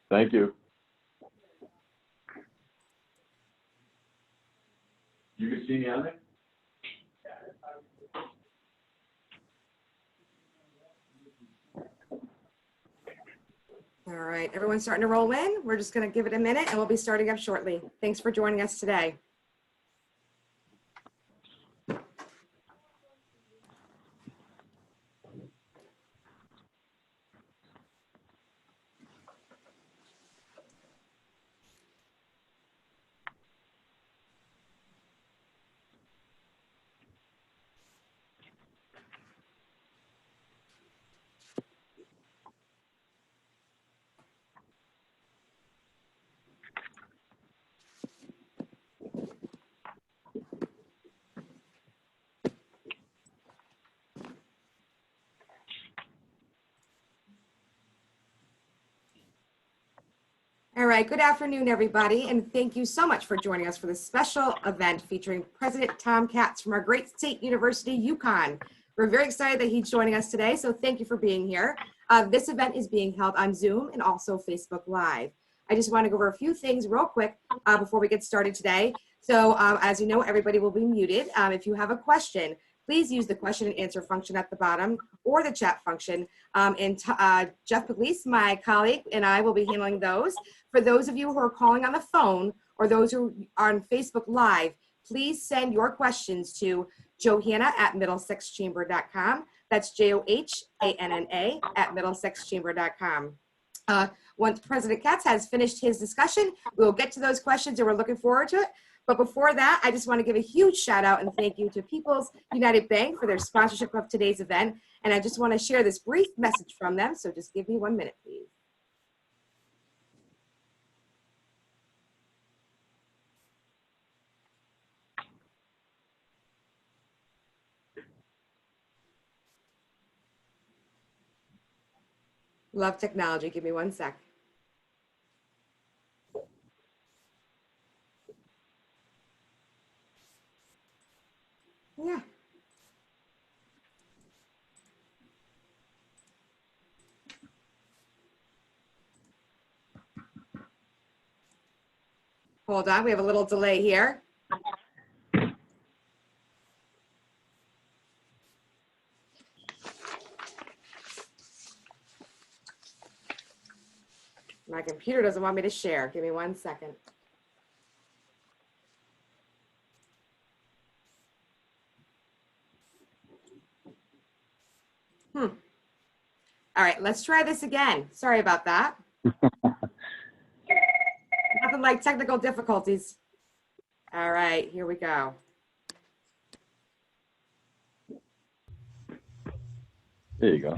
Thank you. You can see me on there? All right, everyone's starting to roll in. We're just going to give it a minute and we'll be starting up shortly. Thanks for joining us today. All right, good afternoon, everybody, and thank you so much for joining us for this special event featuring President Tom Katz from our great state university, Yukon. We're very excited that he's joining us today, so thank you for being here. This event is being held on Zoom and also Facebook Live. I just want to go over a few things real quick before we get started today. So as you know, everybody will be muted. If you have a question, please use the question and answer function at the bottom or the chat function. Jeff Pugliese, my colleague, and I will be handling those. For those of you who are calling on the phone or those who are on Facebook Live, please send your questions to johanna@middlesexchamber.com. That's JOHANNA @middlesexchamber.com. Once President Katz has finished his discussion, we'll get to those questions and we're looking forward to it. But before that, I just want to give a huge shout out and thank you to People's United Bank for their sponsorship of today's event. And I just want to share this brief message from them. So just give me 1 minute, please. Love technology. Give me 1 sec. Yeah. Hold on, we have a little delay here. My computer doesn't want me to share. Give me 1 second. All right, let's try this again. Sorry about that. Nothing like technical difficulties. All right, here we go. There you go.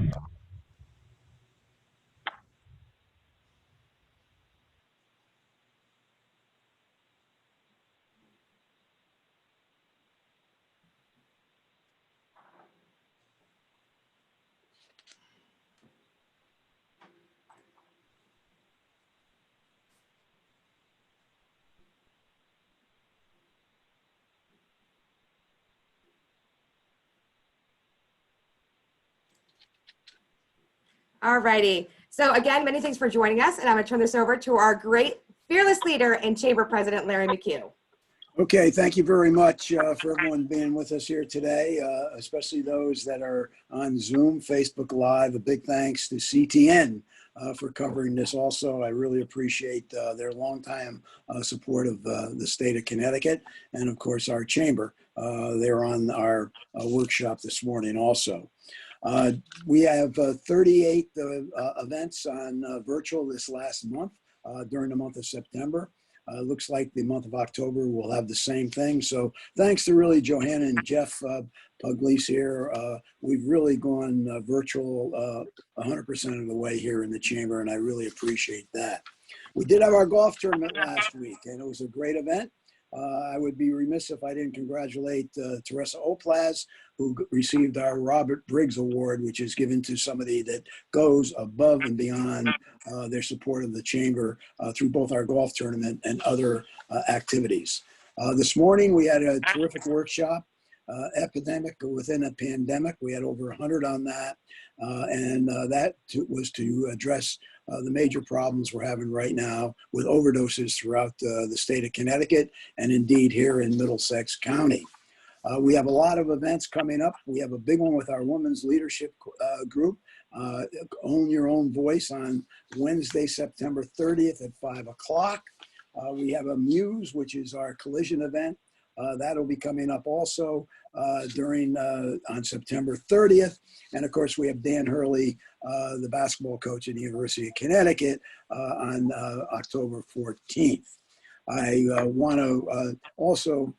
All righty. So again, many thanks for joining us. And I'm going to turn this over to our great fearless leader and Chamber President, Larry McHugh. Okay, thank you very much for everyone being with us here today, especially those that are on Zoom, Facebook Live. A big thanks to CTN for covering this also. I really appreciate their longtime support of the state of Connecticut and, of course, our chamber. They're on our workshop this morning also. We have 38 events on virtual this last month during the month of September. Looks like the month of October will have the same thing. So thanks to really Johanna and Jeff Pugliese here. We've really gone virtual 100% of the way here in the chamber, and I really appreciate that. We did have our golf tournament last week, and it was a great event. I would be remiss if I didn't congratulate Teresa Oplaz, who received our Robert Briggs Award, which is given to somebody that goes above and beyond their support of the chamber through both our golf tournament and other activities. This morning, we had a terrific workshop epidemic within a pandemic. We had over 100 on that. Was to address the major problems we're having right now with overdoses throughout the state of Connecticut and indeed here in Middlesex County. We have a lot of events coming up. We have a big one with our women's leadership group, Own Your Own Voice, on Wednesday, September 30th at 5 o'clock. We have a Muse, which is our collision event. That'll be coming up also on September 30th. And of course, we have Dan Hurley, the basketball coach at the University of Connecticut, on October 14th. I want to also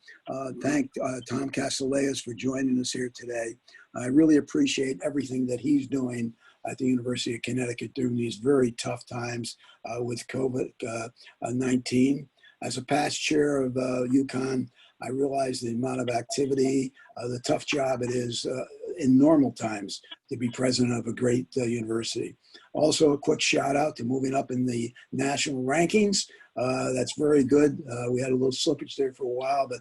thank Tom Katsouleas for joining us here today. I really appreciate everything that he's doing at the University of Connecticut during these very tough times with COVID-19. As a past chair of Yukon, I realize the amount of activity, the tough job it is in normal times to be president of a great university. Also, a quick shout out to moving up in the national rankings. That's very good. We had a little slippage there for a while, but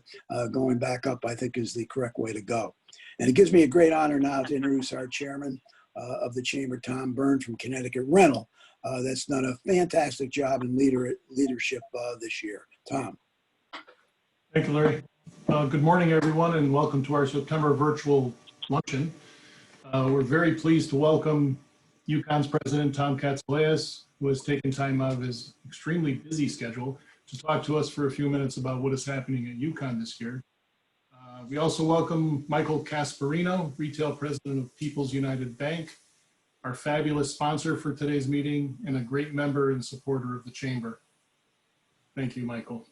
going back up, I think, is the correct way to go. And it gives me a great honor now to introduce our chairman of the chamber, Tom Byrne from Connecticut Rental. That's done a fantastic job in leadership this year. Tom. Thank you, Larry. Good morning, everyone, and welcome to our September virtual luncheon. We're very pleased to welcome Ucon's president, Tom Katsouleas, who has taken time out of his extremely busy schedule to talk to us for a few minutes about what is happening at Yukon this year. We also welcome Michael Casparino, retail president of People's United Bank, our fabulous sponsor for today's meeting, and a great member and supporter of the chamber. Thank you, Michael.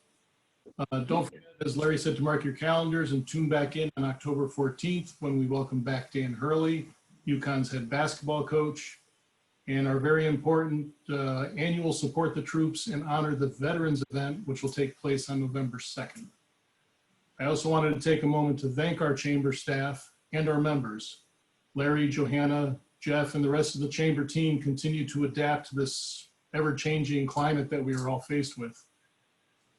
Don't forget, as Larry said, to mark your calendars and tune back in on October 14th when we welcome back Dan Hurley, Ucon's head basketball coach, and our very important annual Support the Troops and Honor the Veterans event, which will take place on November 2nd. I also wanted to take a moment to thank our chamber staff and our members. Larry, Johanna, Jeff, and the rest of the chamber team continue to adapt to this ever-changing climate that we are all faced with.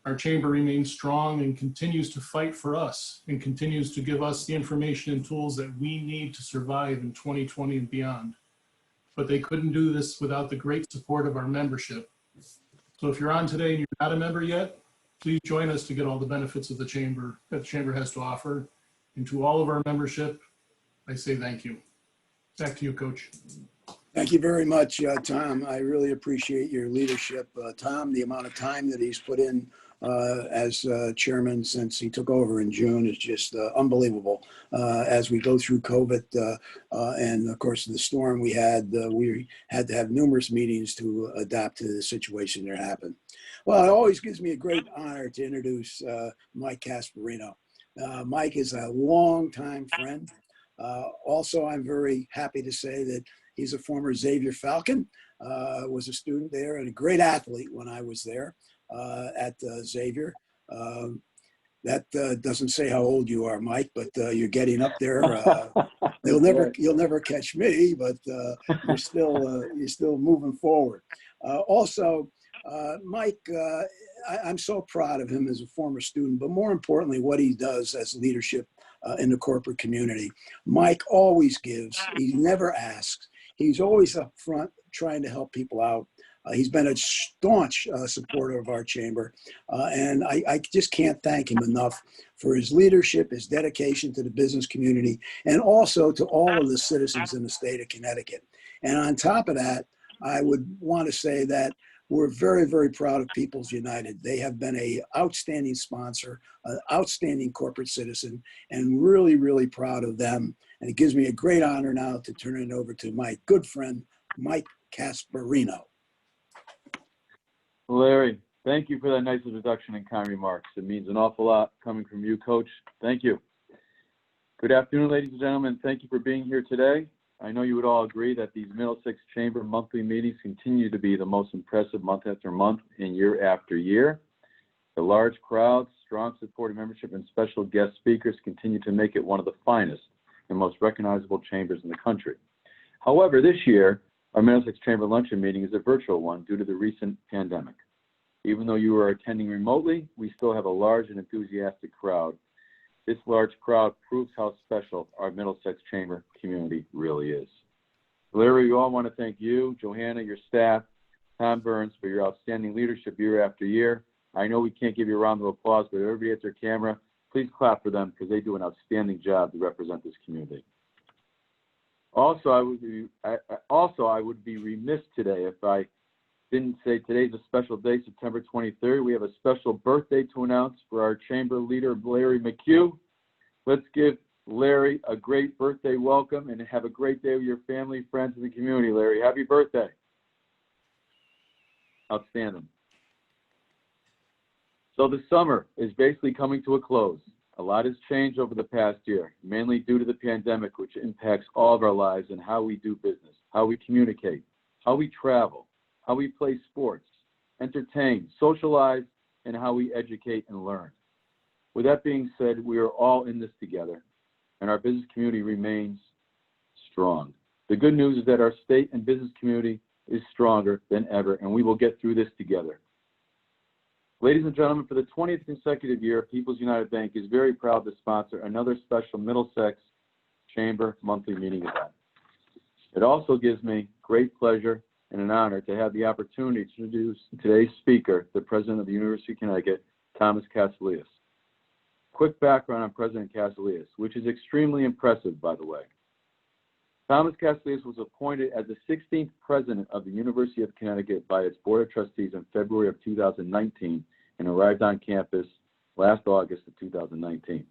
Our chamber remains strong and continues to fight for us and continues to give us the information and tools that we need to survive in 2020 and beyond. But they couldn't do this without the great support of our membership. So if you're on today and you're not a member yet, please join us to get all the benefits of the chamber that the chamber has to offer. And to all of our membership, I say thank you. Back to you, Coach. Thank you very much, Tom. I really appreciate your leadership. Tom, the amount of time that he's put in as chairman since he took over in June is just unbelievable. As we go through COVID and of course the storm we had to have numerous meetings to adapt to the situation that happened. Well, it always gives me a great honor to introduce Mike Casparino. Mike is a longtime friend. Also, I'm very happy to say that he's a former Xavier Falcon, was a student there and a great athlete when I was there at Xavier. That doesn't say how old you are, Mike, but you're getting up there. You'll never catch me, but you're still moving forward. Also, Mike, I'm so proud of him as a former student, but more importantly, what he does as leadership in the corporate community. Mike always gives. He never asks. He's always up front trying to help people out. He's been a staunch supporter of our chamber, and I just can't thank him enough for his leadership, his dedication to the business community, and also to all of the citizens in the state of Connecticut. And on top of that, I would want to say that we're very, very proud of People's United. They have been an outstanding sponsor, an outstanding corporate citizen, and really, really proud of them. And it gives me a great honor now to turn it over to my good friend, Mike Casparino. Larry, thank you for that nice introduction and kind remarks. It means an awful lot coming from you, Coach. Thank you. Good afternoon, ladies and gentlemen. Thank you for being here today. I know you would all agree that these Middlesex Chamber monthly meetings continue to be the most impressive month after month and year after year. The large crowds, strong support of membership, and special guest speakers continue to make it one of the finest and most recognizable chambers in the country. However, this year, our Middlesex Chamber Luncheon meeting is a virtual one due to the recent pandemic. Even though you are attending remotely, we still have a large and enthusiastic crowd. This large crowd proves how special our Middlesex Chamber community really is. Larry, we all want to thank you, Johanna, your staff, Tom Burns, for your outstanding leadership year after year. I know we can't give you a round of applause, but everybody at their camera, please clap for them because they do an outstanding job to represent this community. Also, I would be remiss today if I didn't say today's a special day, September 23rd. We have a special birthday to announce for our chamber leader, Larry McHugh. Let's give Larry a great birthday welcome and have a great day with your family, friends, and the community. Larry, happy birthday. Outstanding. So the summer is basically coming to a close. A lot has changed over the past year, mainly due to the pandemic, which impacts all of our lives and how we do business, how we communicate, how we travel, how we play sports, entertain, socialize, and how we educate and learn. With that being said, we are all in this together, and our business community remains strong. The good news is that our state and business community is stronger than ever, and we will get through this together. Ladies and gentlemen, for the 20th consecutive year, People's United Bank is very proud to sponsor another special Middlesex Chamber monthly meeting event. It also gives me great pleasure and an honor to have the opportunity to introduce today's speaker, the President of the University of Connecticut, Thomas Katsouleas. Quick background on President Katsouleas, which is extremely impressive, by the way. Thomas Katsouleas was appointed as the 16th president of the University of Connecticut by its Board of Trustees in February of 2019 and arrived on campus last August of 2019.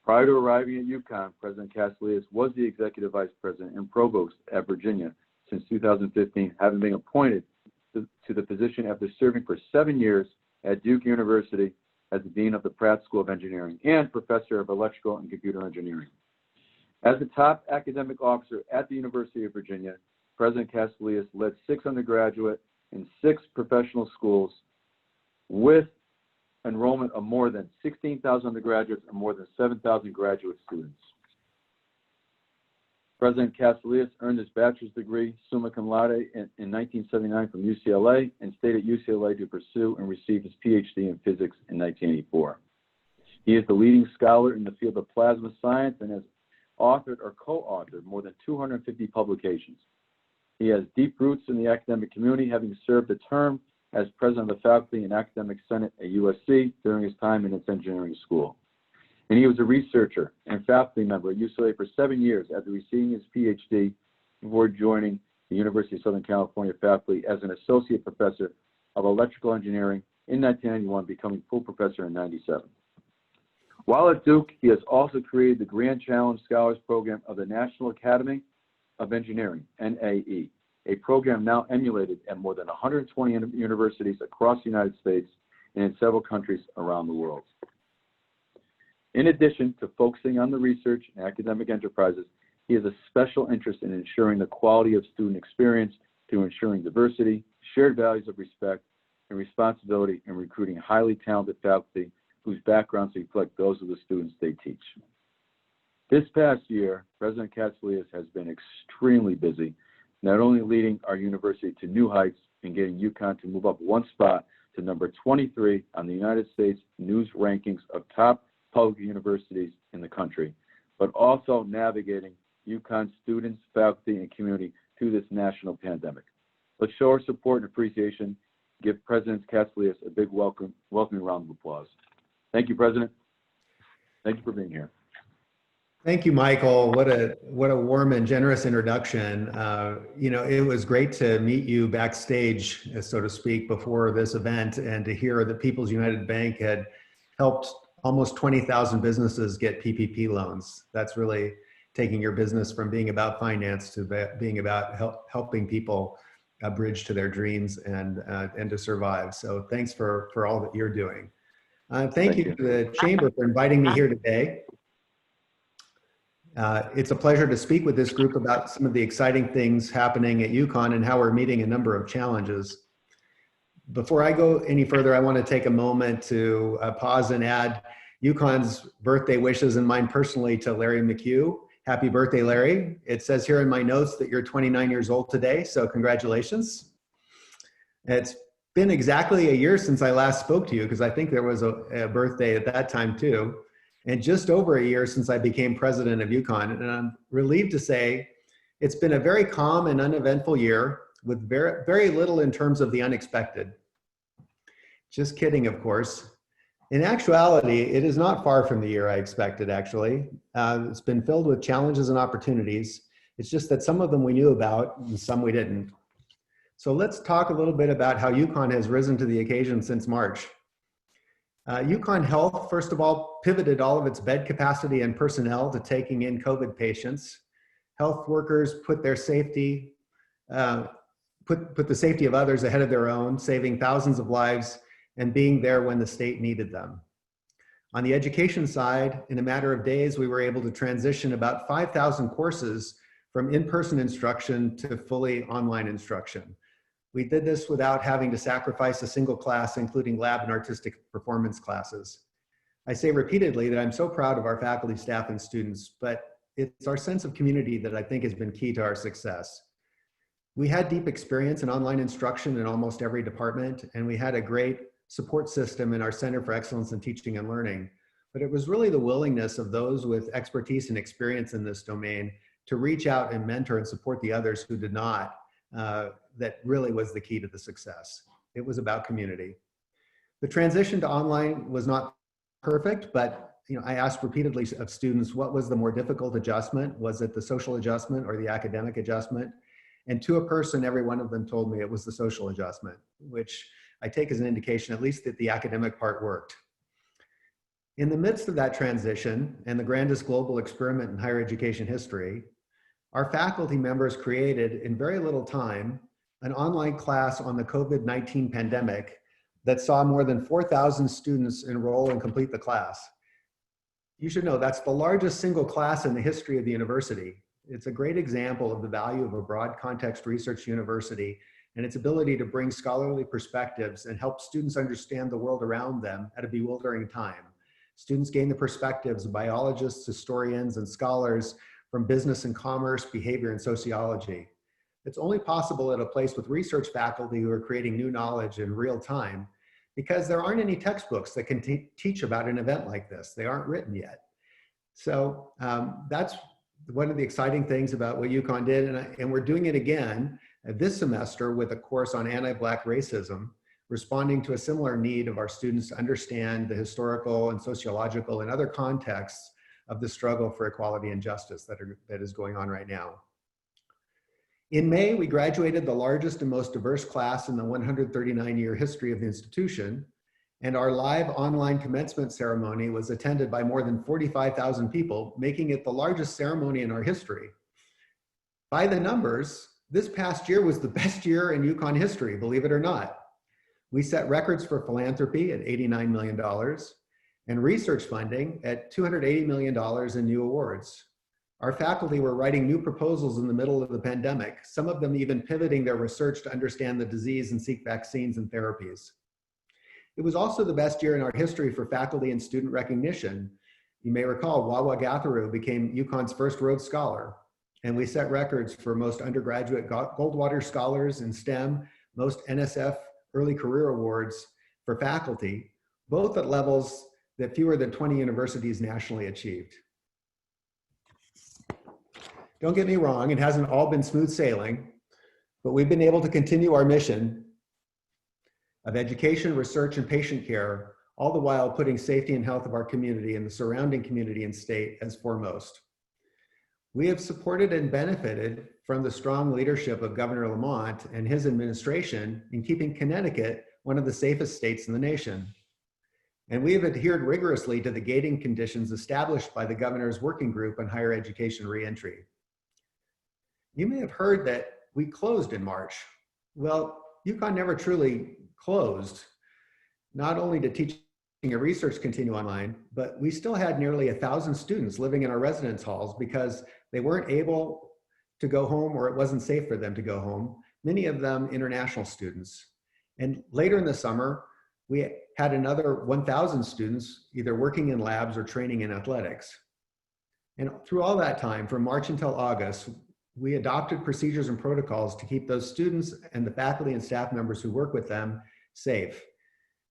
Prior to arriving at Yukon, President Katsouleas was the executive vice president and provost at Virginia since 2015, having been appointed to the position after serving for 7 years at Duke University as the Dean of the Pratt School of Engineering and Professor of Electrical and Computer Engineering. As the top academic officer at the University of Virginia, President Katsouleas led 6 undergraduate and 6 professional schools with enrollment of more than 16,000 undergraduates and more than 7,000 graduate students. President Katsouleas earned his bachelor's degree, summa cum laude, in 1979 from UCLA and stayed at UCLA to pursue and receive his PhD in physics in 1984. He is the leading scholar in the field of plasma science and has authored or co-authored more than 250 publications. He has deep roots in the academic community, having served a term as president of the Faculty and Academic Senate at USC during his time in its engineering school. And he was a researcher and faculty member at UCLA for 7 years after receiving his PhD before joining the University of Southern California faculty as an associate professor of electrical engineering in 1991, becoming full professor in 1997. While at Duke, he has also created the Grand Challenge Scholars Program of the National Academy of Engineering, NAE, a program now emulated at more than 120 universities across the United States and in several countries around the world. In addition to focusing on the research and academic enterprises, he has a special interest in ensuring the quality of student experience through ensuring diversity, shared values of respect, and responsibility in recruiting highly talented faculty whose backgrounds reflect those of the students they teach. This past year, President Katsouleas has been extremely busy, not only leading our university to new heights and getting Yukon to move up 1 spot to number 23 on the United States News rankings of top public universities in the country, but also navigating Yukon students, faculty, and community through this national pandemic. Let's show our support and appreciation. Give President Katsouleas a big welcoming round of applause. Thank you, President. Thank you for being here. Thank you, Michael. What a warm and generous introduction. You know, it was great to meet you backstage, so to speak, before this event, and to hear that People's United Bank had helped almost 20,000 businesses get PPP loans. That's really taking your business from being about finance to being about helping people bridge to their dreams and to survive. So thanks for all that you're doing. Thank you to the Chamber for inviting me here today. It's a pleasure to speak with this group about some of the exciting things happening at Uconn and how we're meeting a number of challenges. Before I go any further, I want to take a moment to pause and add Uconn's birthday wishes and mine personally to Larry McHugh. Happy birthday, Larry. It says here in my notes that you're 29 years old today, so congratulations. It's been exactly a year since I last spoke to you, because I think there was a birthday at that time too. and just over a year since I became president of Yukon. And I'm relieved to say it's been a very calm and uneventful year with very, very little in terms of the unexpected. Just kidding, of course. In actuality, it is not far from the year I expected, actually. It's been filled with challenges and opportunities. It's just that some of them we knew about and some we didn't. So let's talk a little bit about how Yukon has risen to the occasion since March. Yukon Health, first of all, pivoted all of its bed capacity and personnel to taking in COVID patients. Health workers put their safety, put the safety of others ahead of their own, saving thousands of lives and being there when the state needed them. On the education side, in a matter of days, we were able to transition about 5,000 courses from in-person instruction to fully online instruction. We did this without having to sacrifice a single class, including lab and artistic performance classes. I say repeatedly that I'm so proud of our faculty, staff, and students, but it's our sense of community that I think has been key to our success. We had deep experience in online instruction in almost every department, and we had a great support system in our Center for Excellence in Teaching and Learning. But it was really the willingness of those with expertise and experience in this domain to reach out and mentor and support the others who did not, that really was the key to the success. It was about community. The transition to online was not perfect, but I asked repeatedly of students, what was the more difficult adjustment? Was it the social adjustment or the academic adjustment? And to a person, every one of them told me it was the social adjustment, which I take as an indication, at least, that the academic part worked. In the midst of that transition and the grandest global experiment in higher education history, our faculty members created, in very little time, an online class on the COVID-19 pandemic that saw more than 4,000 students enroll and complete the class. You should know that's the largest single class in the history of the university. It's a great example of the value of a broad context research university and its ability to bring scholarly perspectives and help students understand the world around them at a bewildering time. Students gain the perspectives of biologists, historians, and scholars from business and commerce, behavior, and sociology. It's only possible at a place with research faculty who are creating new knowledge in real time, because there aren't any textbooks that can teach about an event like this. They aren't written yet. So that's one of the exciting things about what Yukon did, and we're doing it again this semester with a course on anti-Black racism, responding to a similar need of our students to understand the historical and sociological and other contexts of the struggle for equality and justice that is going on right now. In May, we graduated the largest and most diverse class in the 139-year history of the institution, and our live online commencement ceremony was attended by more than 45,000 people, making it the largest ceremony in our history. By the numbers, this past year was the best year in Yukon history, believe it or not. We set records for philanthropy at $89 million and research funding at $280 million in new awards. Our faculty were writing new proposals in the middle of the pandemic, some of them even pivoting their research to understand the disease and seek vaccines and therapies. It was also the best year in our history for faculty and student recognition. You may recall Wawa Gatharu became Yukon's first Rhodes Scholar, and we set records for most undergraduate Goldwater Scholars in STEM, most NSF Early Career Awards for faculty, both at levels that fewer than 20 universities nationally achieved. Don't get me wrong, it hasn't all been smooth sailing, but we've been able to continue our mission of education, research, and patient care, all the while putting safety and health of our community and the surrounding community and state as foremost. We have supported and benefited from the strong leadership of Governor Lamont and his administration in keeping Connecticut one of the safest states in the nation. And we have adhered rigorously to the gating conditions established by the governor's working group on higher education reentry. You may have heard that we closed in March. Well, Yukon never truly closed. Not only did teaching and research continue online, but we still had nearly 1,000 students living in our residence halls because they weren't able to go home or it wasn't safe for them to go home, many of them international students. And later in the summer, we had another 1,000 students either working in labs or training in athletics. And through all that time, from March until August, we adopted procedures and protocols to keep those students and the faculty and staff members who work with them safe.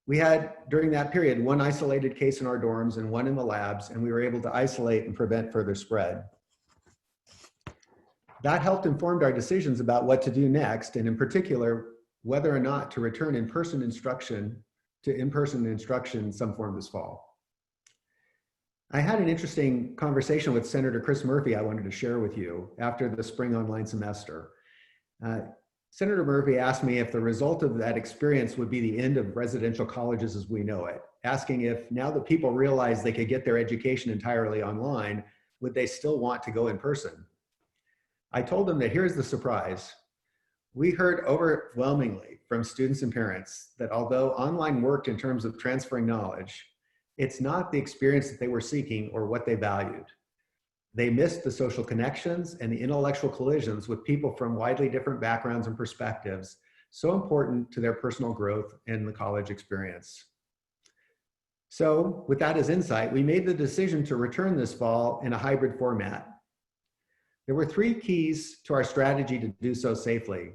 We had, during that period, one isolated case in our dorms and one in the labs, and we were able to isolate and prevent further spread. That helped inform our decisions about what to do next, and in particular, whether or not to return in-person instruction in some form this fall. I had an interesting conversation with Senator Chris Murphy I wanted to share with you after the spring online semester. Senator Murphy asked me if the result of that experience would be the end of residential colleges as we know it, asking if now that people realize they could get their education entirely online, would they still want to go in person? I told him that here's the surprise. We heard overwhelmingly from students and parents that although online worked in terms of transferring knowledge, it's not the experience that they were seeking or what they valued. They missed the social connections and the intellectual collisions with people from widely different backgrounds and perspectives, so important to their personal growth in the college experience. So with that as insight, we made the decision to return this fall in a hybrid format. There were three keys to our strategy to do so safely.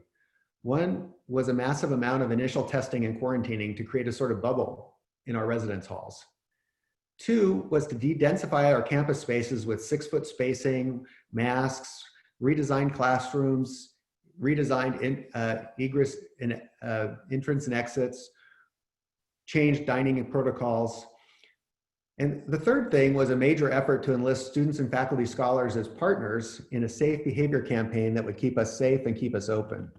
One was a massive amount of initial testing and quarantining to create a sort of bubble in our residence halls. Two was to de-densify our campus spaces with 6-foot spacing, masks, redesigned classrooms, redesigned egress and entrance and exits, changed dining and protocols. And the third thing was a major effort to enlist students and faculty scholars as partners in a safe behavior campaign that would keep us safe and keep us open.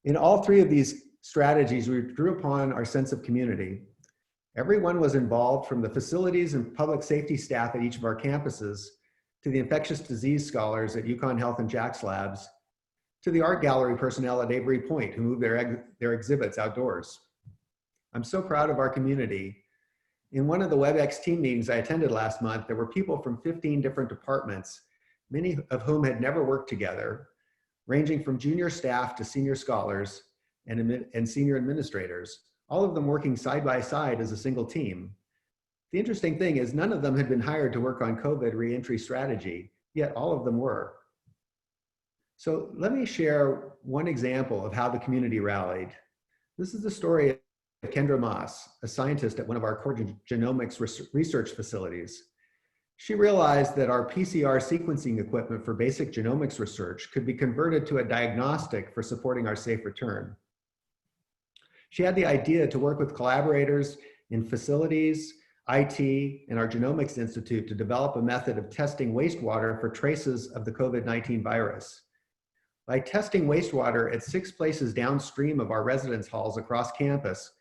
In all three of these strategies, we drew upon our sense of community. Everyone was involved, from the facilities and public safety staff at each of our campuses, to the infectious disease scholars at Yukon Health and Jack's labs, to the art gallery personnel at Avery Point who moved their exhibits outdoors. I'm so proud of our community. In one of the WebEx team meetings I attended last month, there were people from 15 different departments, many of whom had never worked together, ranging from junior staff to senior scholars and senior administrators, all of them working side by side as a single team. The interesting thing is none of them had been hired to work on COVID reentry strategy, yet all of them were. So let me share one example of how the community rallied. This is the story of Kendra Moss, a scientist at one of our core genomics research facilities. She realized that our PCR sequencing equipment for basic genomics research could be converted to a diagnostic for supporting our safe return. She had the idea to work with collaborators in facilities, IT, and our Genomics Institute to develop a method of testing wastewater for traces of the COVID-19 virus. By testing wastewater at 6 places downstream of our residence halls across campus,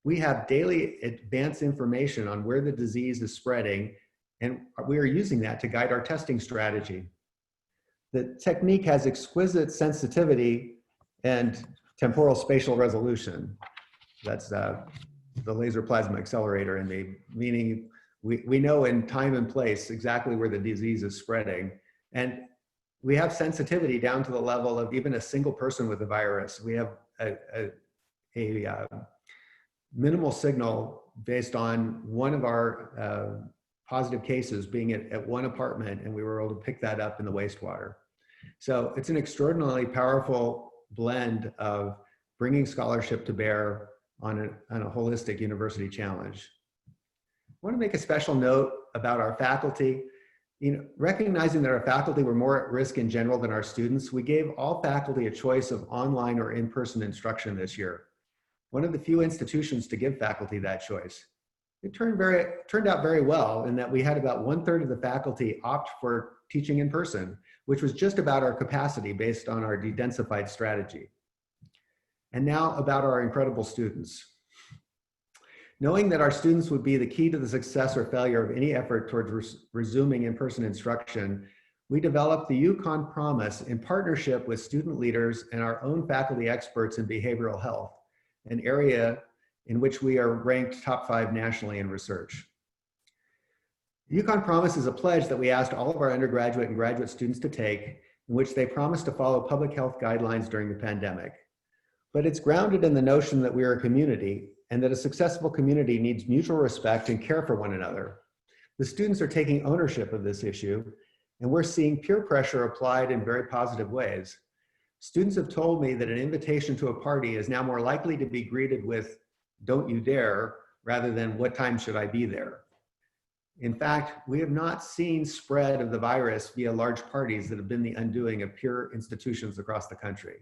we have daily advanced information on where the disease is spreading, and we are using that to guide our testing strategy. The technique has exquisite sensitivity and temporal spatial resolution. That's the laser plasma accelerator in me, meaning we know in time and place exactly where the disease is spreading. And we have sensitivity down to the level of even a single person with the virus. We have a minimal signal based on one of our positive cases being at one apartment, and we were able to pick that up in the wastewater. So it's an extraordinarily powerful blend of bringing scholarship to bear on a holistic university challenge. I want to make a special note about our faculty. Recognizing that our faculty were more at risk in general than our students, we gave all faculty a choice of online or in-person instruction this year. One of the few institutions to give faculty that choice. It turned out very well in that we had about 1/3 of the faculty opt for teaching in person, which was just about our capacity based on our de-densified strategy. And now about our incredible students. Knowing that our students would be the key to the success or failure of any effort towards resuming in-person instruction, we developed the Yukon Promise in partnership with student leaders and our own faculty experts in behavioral health, an area in which we are ranked top 5 nationally in research. The Yukon Promise is a pledge that we asked all of our undergraduate and graduate students to take, in which they promised to follow public health guidelines during the pandemic. But it's grounded in the notion that we are a community and that a successful community needs mutual respect and care for one another. The students are taking ownership of this issue, and we're seeing peer pressure applied in very positive ways. Students have told me that an invitation to a party is now more likely to be greeted with, don't you dare, rather than what time should I be there? In fact, we have not seen spread of the virus via large parties that have been the undoing of peer institutions across the country.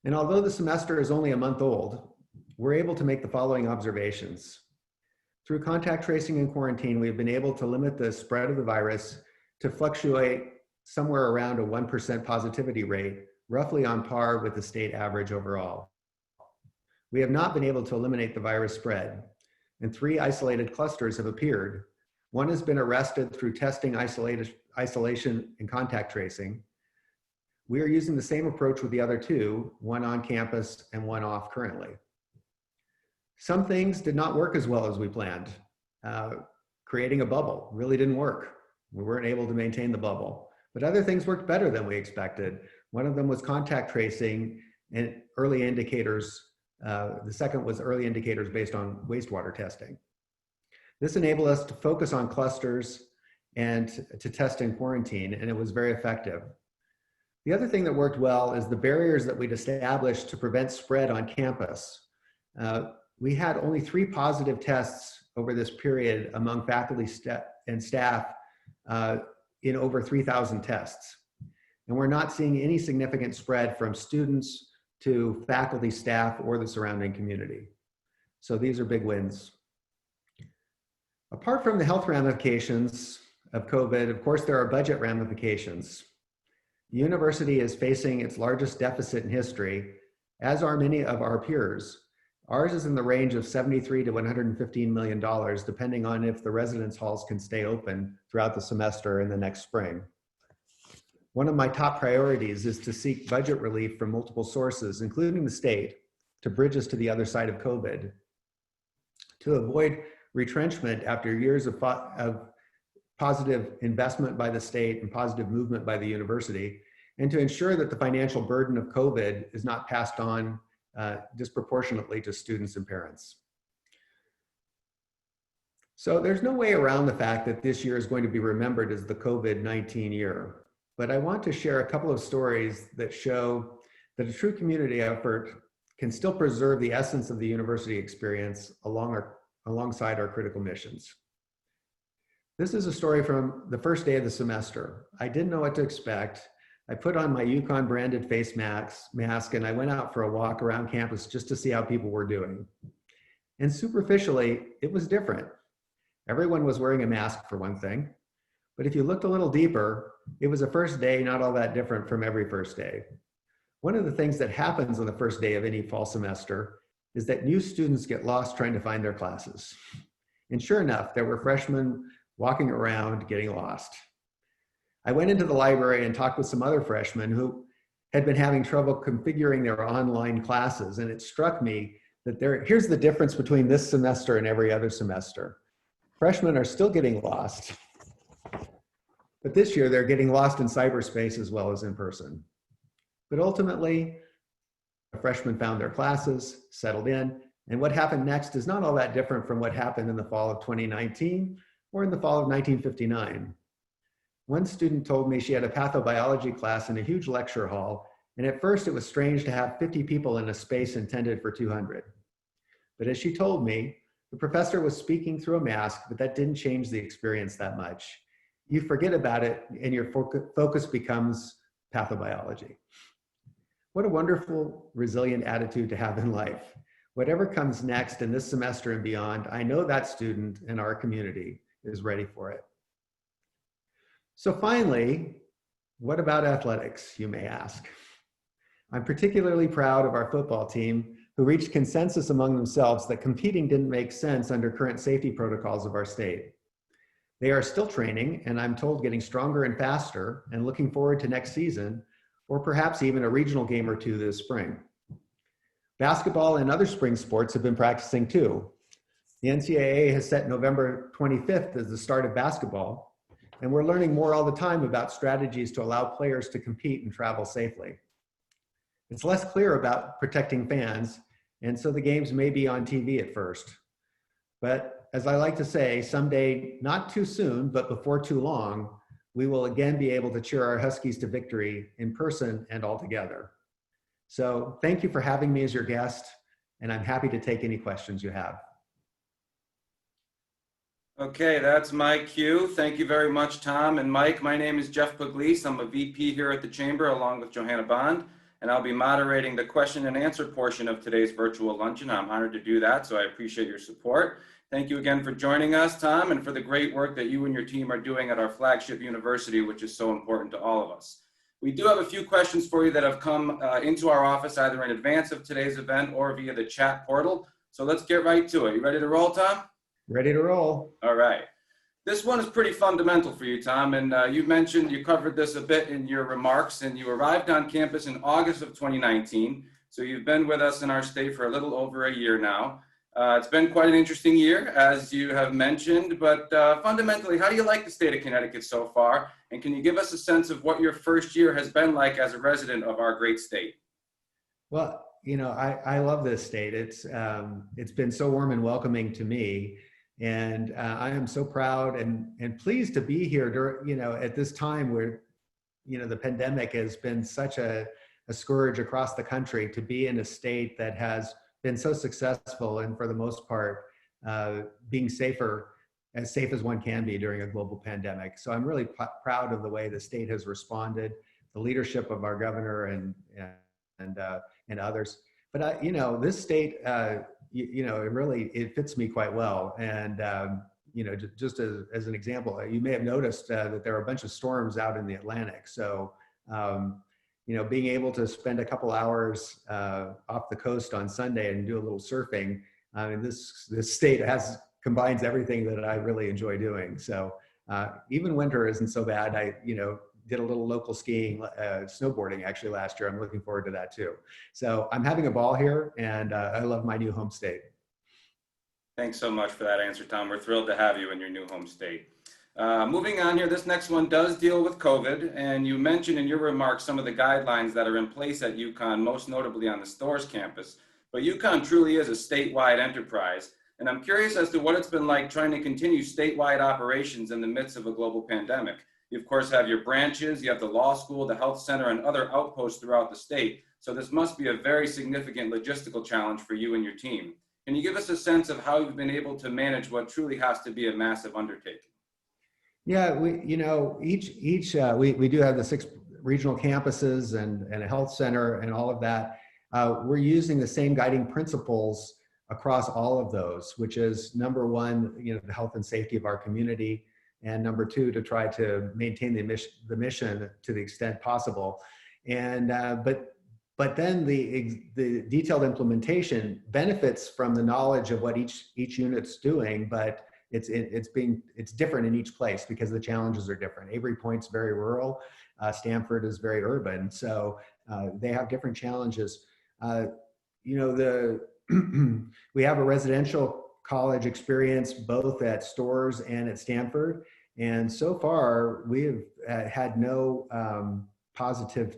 And although the semester is only a month old, we're able to make the following observations. Through contact tracing and quarantine, we've been able to limit the spread of the virus to fluctuate somewhere around a 1% positivity rate, roughly on par with the state average overall. We have not been able to eliminate the virus spread, and 3 isolated clusters have appeared. One has been arrested through testing, isolation, and contact tracing. We are using the same approach with the other 2, one on campus and one off currently. Some things did not work as well as we planned. Creating a bubble really didn't work. We weren't able to maintain the bubble, but other things worked better than we expected. One of them was contact tracing and early indicators. The second was early indicators based on wastewater testing. This enabled us to focus on clusters and to test and quarantine, and it was very effective. The other thing that worked well is the barriers that we'd established to prevent spread on campus. We had only 3 positive tests over this period among faculty and staff in over 3,000 tests. And we're not seeing any significant spread from students to faculty, staff, or the surrounding community. So these are big wins. Apart from the health ramifications of COVID, of course, there are budget ramifications. The university is facing its largest deficit in history, as are many of our peers. Ours is in the range of $73 to $115 million, depending on if the residence halls can stay open throughout the semester and the next spring. One of my top priorities is to seek budget relief from multiple sources, including the state, to bridge us to the other side of COVID. To avoid retrenchment after years of positive investment by the state and positive movement by the university, and to ensure that the financial burden of COVID is not passed on disproportionately to students and parents. So there's no way around the fact that this year is going to be remembered as the COVID-19 year. But I want to share a couple of stories that show that a true community effort can still preserve the essence of the university experience alongside our critical missions. This is a story from the first day of the semester. I didn't know what to expect. I put on my Yukon branded face mask and I went out for a walk around campus just to see how people were doing. And superficially, it was different. Everyone was wearing a mask for one thing, but if you looked a little deeper, it was a first day not all that different from every first day. One of the things that happens on the first day of any fall semester is that new students get lost trying to find their classes. And sure enough, there were freshmen walking around getting lost. I went into the library and talked with some other freshmen who had been having trouble configuring their online classes. And it struck me that here's the difference between this semester and every other semester. Freshmen are still getting lost, but this year they're getting lost in cyberspace as well as in person. But ultimately, the freshmen found their classes, settled in, and what happened next is not all that different from what happened in the fall of 2019 or in the fall of 1959. One student told me she had a pathobiology class in a huge lecture hall, and at first it was strange to have 50 people in a space intended for 200. But as she told me, the professor was speaking through a mask, but that didn't change the experience that much. You forget about it and your focus becomes pathobiology. What a wonderful, resilient attitude to have in life. Whatever comes next in this semester and beyond, I know that student and our community is ready for it. So finally, what about athletics, you may ask? I'm particularly proud of our football team who reached consensus among themselves that competing didn't make sense under current safety protocols of our state. They are still training, and I'm told getting stronger and faster, and looking forward to next season, or perhaps even a regional game or two this spring. Basketball and other spring sports have been practicing too. The NCAA has set November 25th as the start of basketball, and we're learning more all the time about strategies to allow players to compete and travel safely. It's less clear about protecting fans, and so the games may be on TV at first. But as I like to say, someday, not too soon, but before too long, we will again be able to cheer our Huskies to victory in person and all together. So thank you for having me as your guest, and I'm happy to take any questions you have. Okay, that's my cue. Thank you very much, Tom and Mike. My name is Jeff Pugliese. I'm a VP here at the Chamber along with Johanna Bond, and I'll be moderating the question and answer portion of today's virtual luncheon. I'm honored to do that, so I appreciate your support. Thank you again for joining us, Tom, and for the great work that you and your team are doing at our flagship university, which is so important to all of us. We do have a few questions for you that have come into our office either in advance of today's event or via the chat portal. So let's get right to it. You ready to roll, Tom? Ready to roll. All right. This one is pretty fundamental for you, Tom, and you covered this a bit in your remarks, and you arrived on campus in August of 2019. So you've been with us in our state for a little over a year now. It's been quite an interesting year, as you have mentioned, but fundamentally, how do you like the state of Connecticut so far? And can you give us a sense of what your first year has been like as a resident of our great state? Well, you know, I love this state. It's been so warm and welcoming to me. And I am so proud and pleased to be here during, you know, at this time where, you know, the pandemic has been such a scourge across the country, to be in a state that has been so successful and for the most part, being as safe as one can be during a global pandemic. So I'm really proud of the way the state has responded, the leadership of our governor and others. But you know, this state, you know, it fits me quite well. And you know, just as an example, you may have noticed that there are a bunch of storms out in the Atlantic. So you know, being able to spend a couple hours off the coast on Sunday and do a little surfing, I mean, this state combines everything that I really enjoy doing. So even winter isn't so bad. I, you know, did a little local skiing, snowboarding actually last year. I'm looking forward to that too. So I'm having a ball here, and I love my new home state. Thanks so much for that answer, Tom. We're thrilled to have you in your new home state. Moving on here, this next one does deal with COVID, and you mentioned in your remarks some of the guidelines that are in place at Uconn, most notably on the Storrs campus. But Uconn truly is a statewide enterprise, and I'm curious as to what it's been like trying to continue statewide operations in the midst of a global pandemic. You, of course, have your branches, you have the law school, the health center, and other outposts throughout the state. So this must be a very significant logistical challenge for you and your team. Can you give us a sense of how you've been able to manage what truly has to be a massive undertaking? Yeah, you know, we do have the 6 regional campuses and a health center and all of that. We're using the same guiding principles across all of those, which is number 1, you know, the health and safety of our community, and number 2, to try to maintain the mission to the extent possible. And but then the detailed implementation benefits from the knowledge of what each unit's doing, but it's different in each place because the challenges are different. Avery Point's very rural, Stanford is very urban, so they have different challenges. You know, we have a residential college experience both at Storrs and at Stanford, and so far we've had no positive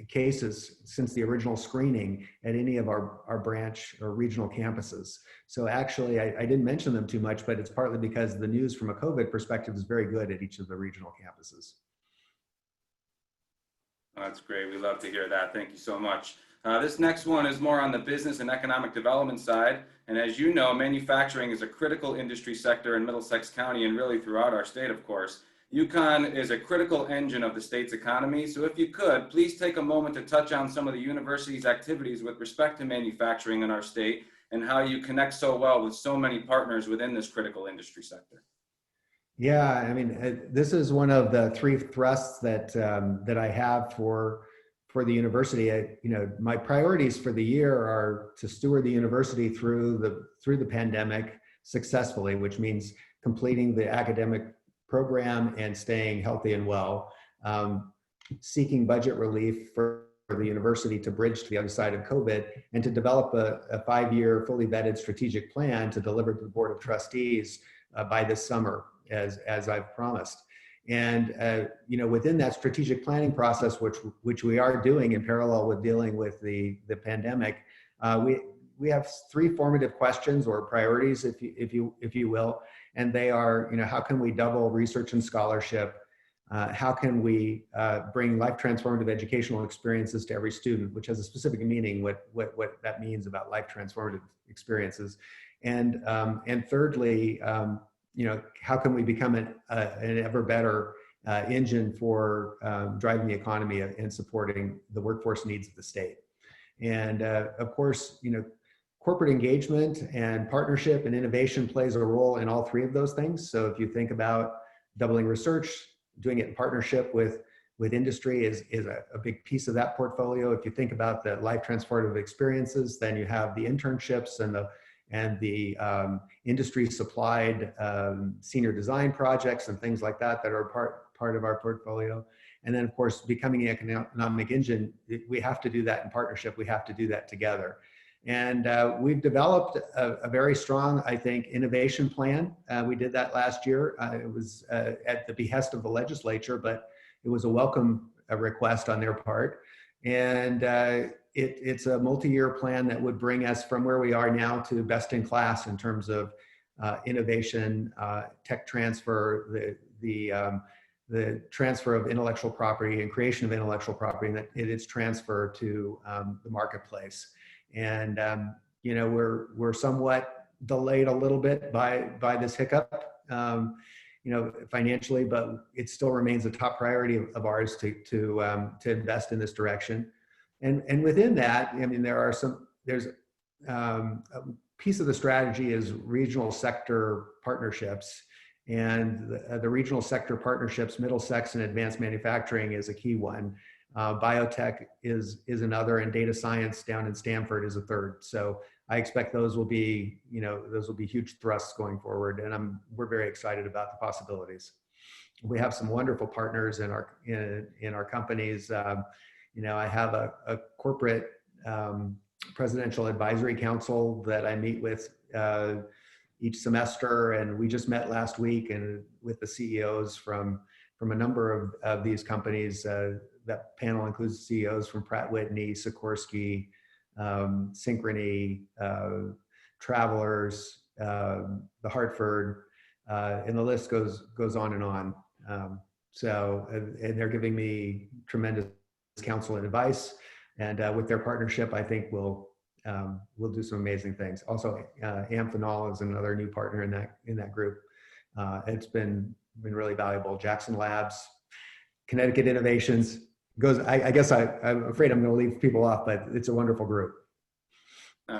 cases since the original screening at any of our branch or regional campuses. So actually, I didn't mention them too much, but it's partly because the news from a COVID perspective is very good at each of the regional campuses. That's great. We love to hear that. Thank you so much. This next one is more on the business and economic development side. And as you know, manufacturing is a critical industry sector in Middlesex County and really throughout our state, of course. Yukon is a critical engine of the state's economy. So if you could, please take a moment to touch on some of the university's activities with respect to manufacturing in our state and how you connect so well with so many partners within this critical industry sector. Yeah, I mean, this is one of the 3 thrusts that I have for the university. You know, my priorities for the year are to steward the university through the pandemic successfully, which means completing the academic program and staying healthy and well, seeking budget relief for the university to bridge to the other side of COVID, and to develop a 5-year fully vetted strategic plan to deliver to the Board of Trustees by this summer, as I've promised. And you know, within that strategic planning process, which we are doing in parallel with dealing with the pandemic, we have 3 formative questions or priorities, if you will, and they are, you know, how can we double research and scholarship? how can we bring life transformative educational experiences to every student, which has a specific meaning, what that means about life transformative experiences. And thirdly, how can we become an ever better engine for driving the economy and supporting the workforce needs of the state. And of course, corporate engagement and partnership and innovation plays a role in all three of those things. So if you think about doubling research, doing it in partnership with industry is a big piece of that portfolio. If you think about the life transformative experiences, then you have the internships and the industry supplied senior design projects and things like that that are part of our portfolio. And then of course, becoming an economic engine, we have to do that in partnership. We have to do that together. And we've developed a very strong, I think, innovation plan. We did that last year. It was at the behest of the legislature, but it was a welcome request on their part. And it's a multi-year plan that would bring us from where we are now to best in class in terms of innovation, tech transfer, the transfer of intellectual property and creation of intellectual property, and that its transfer to the marketplace. And we're somewhat delayed a little bit by this hiccup, financially, but it still remains a top priority of ours to invest in this direction. And within that, I mean, there's a piece of the strategy is regional sector partnerships. And the regional sector partnerships, Middlesex and advanced manufacturing is a key one. Biotech is another, and data science down in Stanford is a third. So I expect those will be huge thrusts going forward, and we're very excited about the possibilities. We have some wonderful partners in our companies. I have a corporate presidential advisory council that I meet with each semester, and we just met last week and with the CEOs from a number of these companies. That panel includes CEOs from Pratt Whitney, Sikorsky, Synchrony, Travelers, the Hartford, and the list goes on and on. And they're giving me tremendous counsel and advice, and with their partnership, I think we'll do some amazing things. Also, Amphenol is another new partner in that group. It's been really valuable. Jackson Labs, Connecticut Innovations I guess I'm afraid I'm going to leave people off, but it's a wonderful group.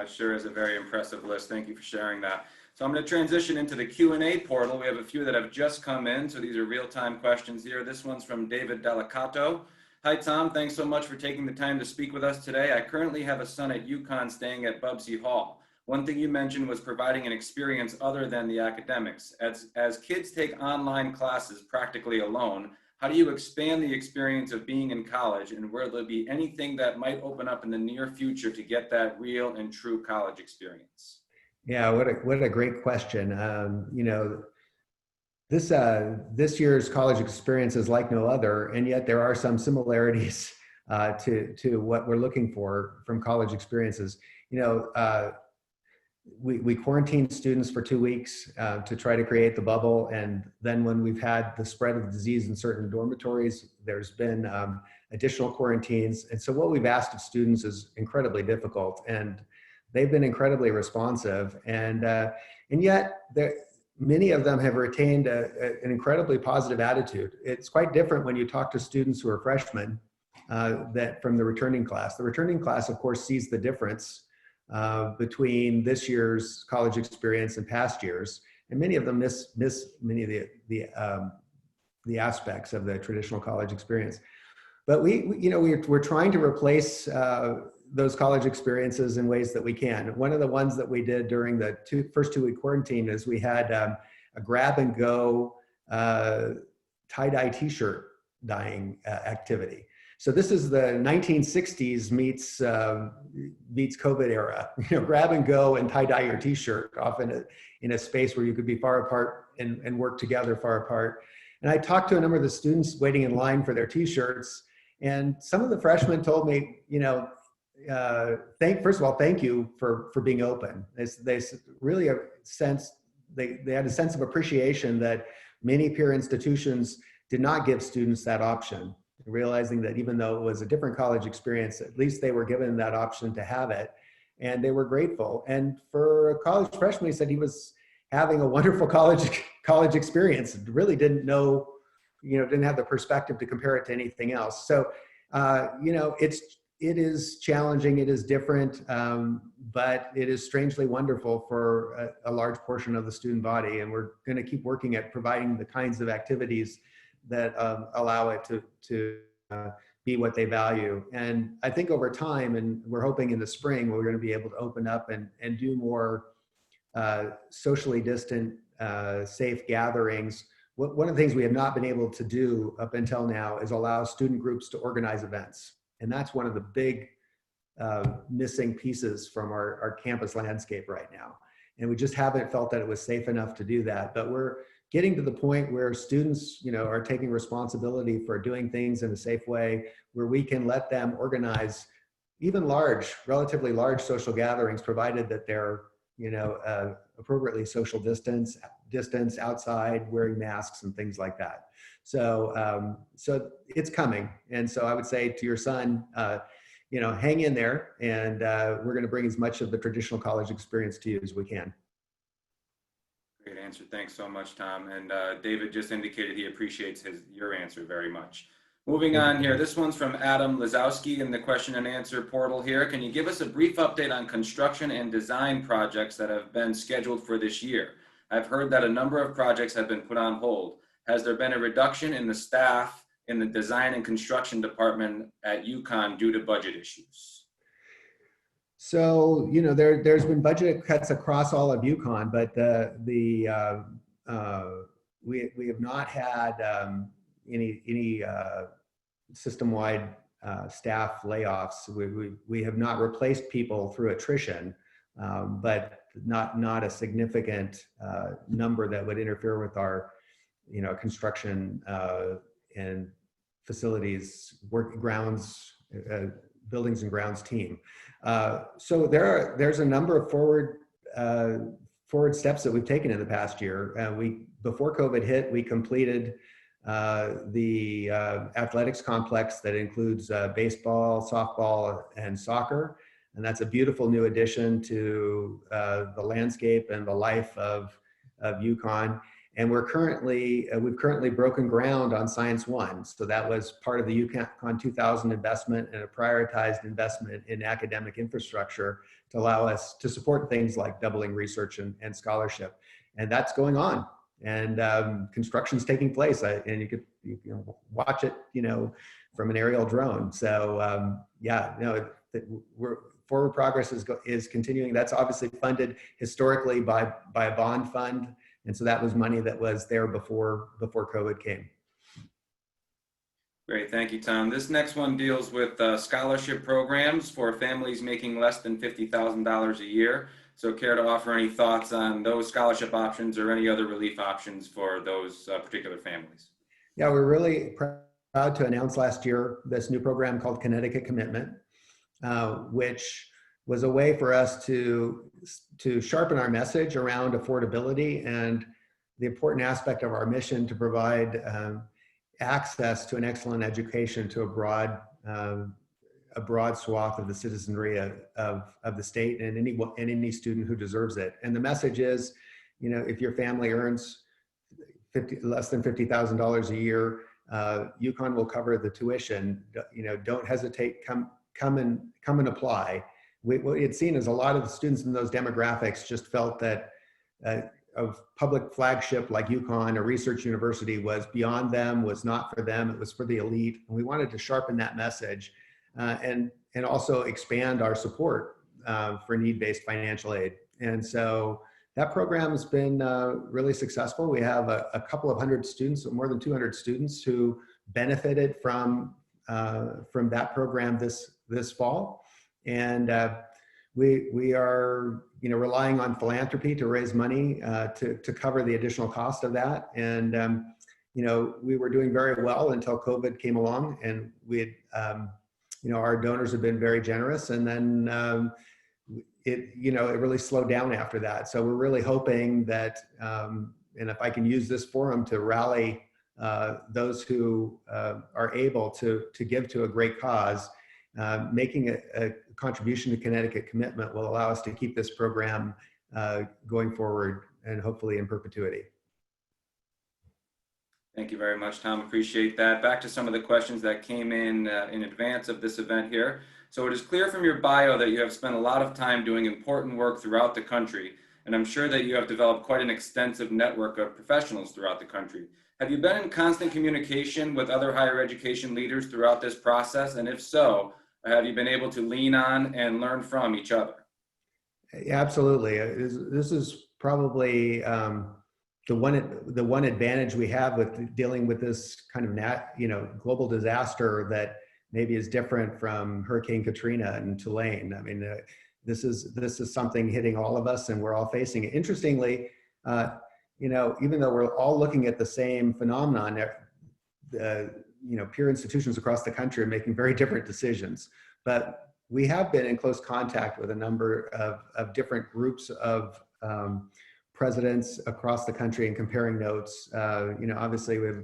Sure is a very impressive list. Thank you for sharing that. So I'm going to transition into the Q&A portal. We have a few that have just come in, so these are real-time questions here. This one's from David Delicato. Hi, Tom. Thanks so much for taking the time to speak with us today. I currently have a son at Yukon staying at Bubsey Hall. One thing you mentioned was providing an experience other than the academics. As kids take online classes practically alone, how do you expand the experience of being in college, and will there be anything that might open up in the near future to get that real and true college experience? Yeah, what a great question. This year's college experience is like no other, and yet there are some similarities to what we're looking for from college experiences. We quarantined students for 2 weeks to try to create the bubble, and then when we've had the spread of the disease in certain dormitories, there's been additional quarantines. And so what we've asked of students is incredibly difficult, and they've been incredibly responsive, and yet many of them have retained an incredibly positive attitude. It's quite different when you talk to students who are freshmen from the returning class. The returning class, of course, sees the difference between this year's college experience and past years, and many of them miss many of the aspects of the traditional college experience. But we're trying to replace those college experiences in ways that we can. One of the ones that we did during the first 2-week quarantine is we had a grab and go tie-dye t-shirt dyeing activity. So this is the 1960s meets COVID era. Grab and go and tie-dye your t-shirt, often in a space where you could be far apart and work together far apart. And I talked to a number of the students waiting in line for their t-shirts, and some of the freshmen told me, first of all, thank you for being open. They really had a sense of appreciation that many peer institutions did not give students that option, realizing that even though it was a different college experience, at least they were given that option to have it, and they were grateful. And for a college freshman, he said he was having a wonderful college experience. Really didn't know, didn't have the perspective to compare it to anything else. So, it is challenging, it is different, but it is strangely wonderful for a large portion of the student body. And we're going to keep working at providing the kinds of activities that allow it to be what they value. And I think over time, and we're hoping in the spring, we're going to be able to open up and do more socially distant, safe gatherings. One of the things we have not been able to do up until now is allow student groups to organize events. And that's one of the big missing pieces from our campus landscape right now. And we just haven't felt that it was safe enough to do that. But we're getting to the point where students, are taking responsibility for doing things in a safe way, where we can let them organize even relatively large social gatherings, provided that they're, appropriately social distance outside, wearing masks and things like that. So, so it's coming. And so I would say to your son, hang in there, and we're going to bring as much of the traditional college experience to you as we can. Great answer. Thanks so much, Tom. And David just indicated he appreciates your answer very much. Moving on here, this one's from Adam Lazowski in the question and answer portal here. Can you give us a brief update on construction and design projects that have been scheduled for this year? I've heard that a number of projects have been put on hold. Has there been a reduction in the staff in the design and construction department at Yukon due to budget issues? So, there's been budget cuts across all of Yukon, but we have not had any system-wide staff layoffs. We have not replaced people through attrition, but not a significant number that would interfere with our construction and facilities, grounds, buildings and grounds team. So there's a number of forward steps that we've taken in the past year. Before COVID hit, we completed the athletics complex that includes baseball, softball, and soccer. And that's a beautiful new addition to the landscape and the life of Yukon. And we've currently broken ground on Science One. So that was part of the Yukon 2000 investment and a prioritized investment in academic infrastructure to allow us to support things like doubling research and scholarship. And that's going on. And construction's taking place, and you can watch it, from an aerial drone. So forward progress is continuing. That's obviously funded historically by a bond fund, and so that was money that was there before COVID came. Great, thank you, Tom. This next one deals with scholarship programs for families making less than $50,000 a year. So care to offer any thoughts on those scholarship options or any other relief options for those particular families? Yeah, we're really proud to announce last year this new program called Connecticut Commitment, which was a way for us to sharpen our message around affordability and the important aspect of our mission to provide access to an excellent education to a broad swath of the citizenry of the state and any student who deserves it. And the message is, if your family earns less than $50,000 a year, Uconn will cover the tuition. Don't hesitate. Come and apply. What we had seen is a lot of the students in those demographics just felt that a public flagship like Uconn, a research university, was beyond them, was not for them. It was for the elite. And we wanted to sharpen that message. And also expand our support for need-based financial aid. And so that program has been really successful. We have a couple of hundred students, more than 200 students, who benefited from that program this fall. And we are relying on philanthropy to raise money to cover the additional cost of that. And we were doing very well until COVID came along, and we had our donors have been very generous, and then it really slowed down after that. So we're really hoping that, and if I can use this forum to rally those who are able to give to a great cause. Making a contribution to Connecticut Commitment will allow us to keep this program going forward and hopefully in perpetuity. Thank you very much, Tom. Appreciate that. Back to some of the questions that came in advance of this event here. So it is clear from your bio that you have spent a lot of time doing important work throughout the country, and I'm sure that you have developed quite an extensive network of professionals throughout the country. Have you been in constant communication with other higher education leaders throughout this process? And if so, have you been able to lean on and learn from each other? Absolutely. This is probably the one advantage we have with dealing with this kind of global disaster that maybe is different from Hurricane Katrina and Tulane. I mean, this is something hitting all of us, and we're all facing it. Interestingly, even though we're all looking at the same phenomenon, peer institutions across the country are making very different decisions. But we have been in close contact with a number of different groups of presidents across the country and comparing notes. Obviously we have,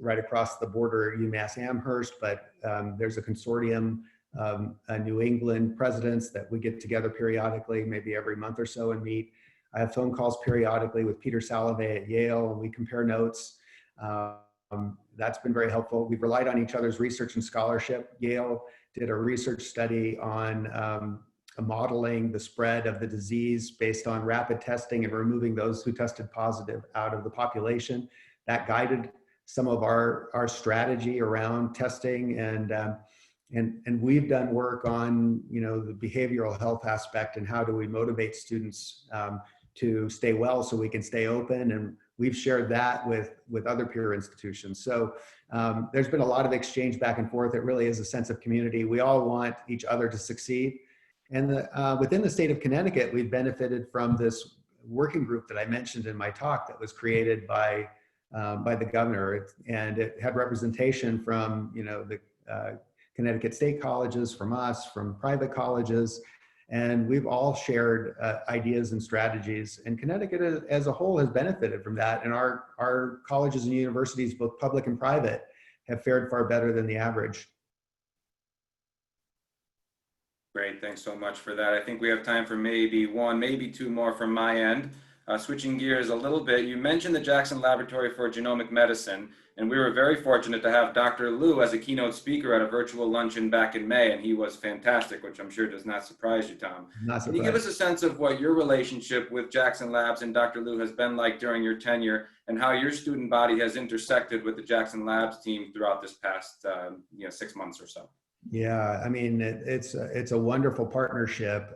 right across the border, UMass Amherst, but there's a consortium of New England presidents that we get together periodically, maybe every month or so, and meet. I have phone calls periodically with Peter Salovey at Yale, and we compare notes. That's been very helpful. We've relied on each other's research and scholarship. Yale did a research study on modeling the spread of the disease based on rapid testing and removing those who tested positive out of the population. That guided some of our strategy around testing, and we've done work on the behavioral health aspect and how do we motivate students to stay well so we can stay open, and we've shared that with other peer institutions. So there's been a lot of exchange back and forth. It really is a sense of community. We all want each other to succeed. And within the state of Connecticut, we've benefited from this working group that I mentioned in my talk that was created by the governor, and it had representation from the Connecticut state colleges, from us, from private colleges, and we've all shared ideas and strategies. And Connecticut as a whole has benefited from that, and our colleges and universities, both public and private, have fared far better than the average. Great, thanks so much for that. I think we have time for maybe one, maybe two more from my end. Switching gears a little bit, you mentioned the Jackson Laboratory for Genomic Medicine, and we were very fortunate to have Dr. Liu as a keynote speaker at a virtual luncheon back in May, and he was fantastic, which I'm sure does not surprise you, Tom. Not surprised. Can you give us a sense of what your relationship with Jackson Labs and Dr. Liu has been like during your tenure, and how your student body has intersected with the Jackson Labs team throughout this past 6 months or so? Yeah, I mean, it's a wonderful partnership.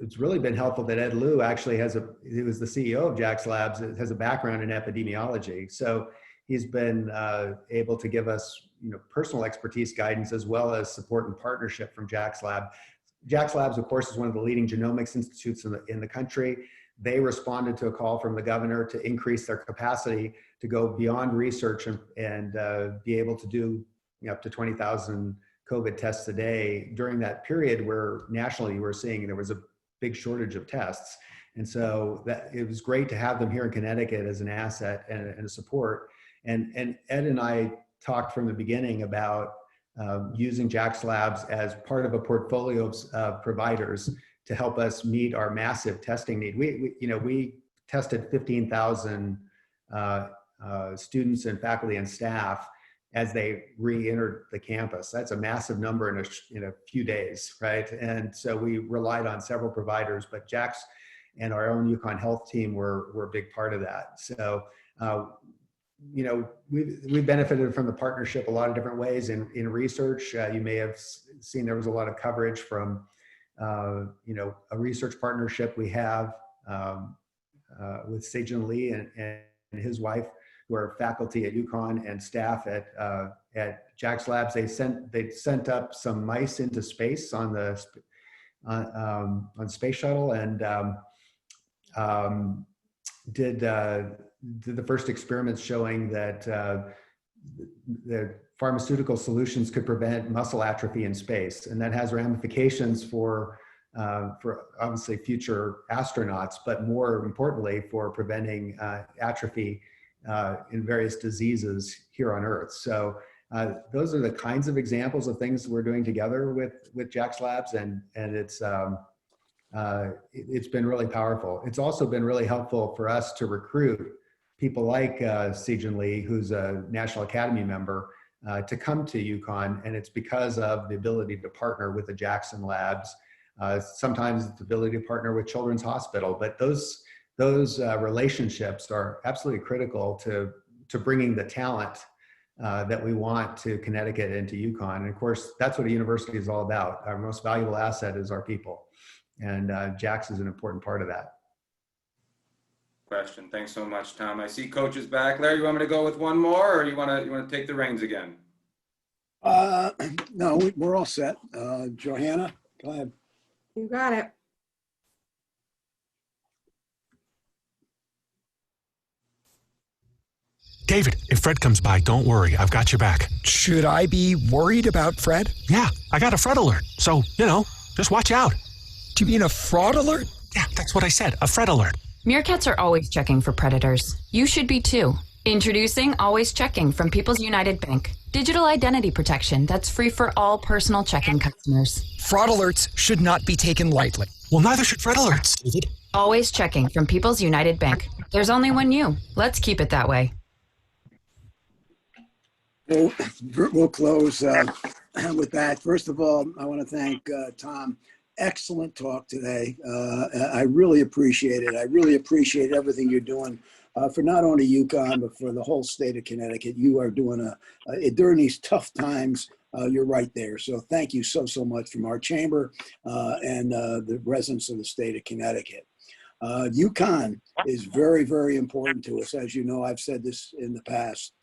It's really been helpful that Ed Liu actually he was the CEO of Jax Labs, has a background in epidemiology. So he's been able to give us personal expertise guidance as well as support and partnership from Jax Lab. Jax Labs, of course, is one of the leading genomics institutes in the country. They responded to a call from the governor to increase their capacity to go beyond research and be able to do up to 20,000 COVID tests a day during that period where nationally we're seeing there was a big shortage of tests. And so it was great to have them here in Connecticut as an asset and a support. And Ed and I talked from the beginning about using Jax Labs as part of a portfolio of providers to help us meet our massive testing need. We tested 15,000 students and faculty and staff as they re-entered the campus. That's a massive number in a few days, right? And so we relied on several providers, but Jax and our own Uconn health team were a big part of that. So, we've benefited from the partnership a lot of different ways in research. You may have seen there was a lot of coverage from, a research partnership we have with Seijun Lee and his wife, who are faculty at Yukon and staff at Jax Labs. They sent up some mice into space on the space shuttle and did the first experiments showing that the pharmaceutical solutions could prevent muscle atrophy in space, and that has ramifications for obviously future astronauts, but more importantly for preventing atrophy in various diseases here on Earth. So those are the kinds of examples of things we're doing together with Jack's Labs, and it's been really powerful. It's also been really helpful for us to recruit people like Sejun Lee, who's a National Academy member, to come to Yukon, and it's because of the ability to partner with the Jackson Labs. Sometimes it's the ability to partner with Children's Hospital, but those relationships are absolutely critical to bringing the talent that we want to Connecticut and to Yukon. And of course, that's what a university is all about. Our most valuable asset is our people, and Jax is an important part of that. Question. Thanks so much, Tom. I see Coach is back. Larry, you want me to go with one more, or you want to take the reins again? No, we're all set. Johanna, go ahead. You got it. David, if Fred comes by, don't worry. I've got your back. Should I be worried about Fred? Yeah, I got a Fred alert. So, just watch out. Do you mean a fraud alert? Yeah, that's what I said. A Fred alert. Meerkats are always checking for predators. You should be too. Introducing Always Checking from People's United Bank. Digital identity protection that's free for all personal checking customers. Fraud alerts should not be taken lightly. Well, neither should Fred alerts, David. Always Checking from People's United Bank. There's only one you. Let's keep it that way. We'll close with that. First of all, I want to thank Tom. Excellent talk today. I really appreciate it. I really appreciate everything you're doing for not only Yukon, but for the whole state of Connecticut. You are doing during these tough times, you're right there. So thank you so much from our chamber and the residents of the state of Connecticut. Yukon is very, very important to us. As you know, I've said this in the past.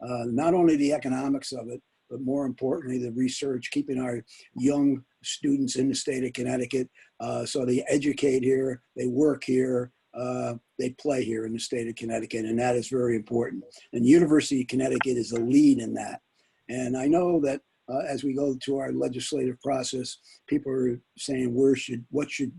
Not only the economics of it, but more importantly, the research, keeping our young students in the state of Connecticut. So they educate here, they work here, they play here in the state of Connecticut, and that is very important. And University of Connecticut is a lead in that. And I know that as we go to our legislative process, people are saying what should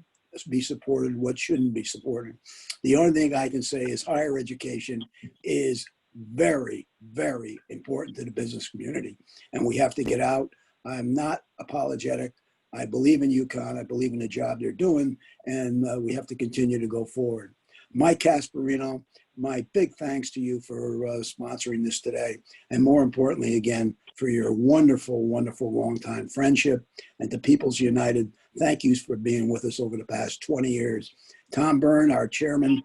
be supported, what shouldn't be supported. The only thing I can say is higher education is very, very important to the business community, and we have to get out. I'm not apologetic. I believe in Yukon. I believe in the job they're doing, and we have to continue to go forward. Mike Casparino, my big thanks to you for sponsoring this today, and more importantly, again, for your wonderful, wonderful long-time friendship. And to People's United, thank you for being with us over the past 20 years. Tom Byrne, our chairman,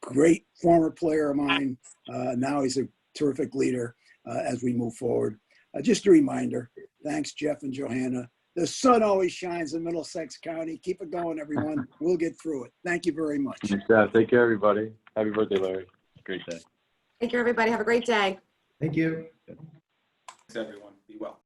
great former player of mine. Now he's a terrific leader as we move forward. Just a reminder, thanks Jeff and Johanna. The sun always shines in Middlesex County. Keep it going, everyone. We'll get through it. Thank you very much. Yeah, take care, everybody. Happy birthday, Larry. Great day. Thank you, everybody. Have a great day. Thank you. Thanks, everyone. Be well.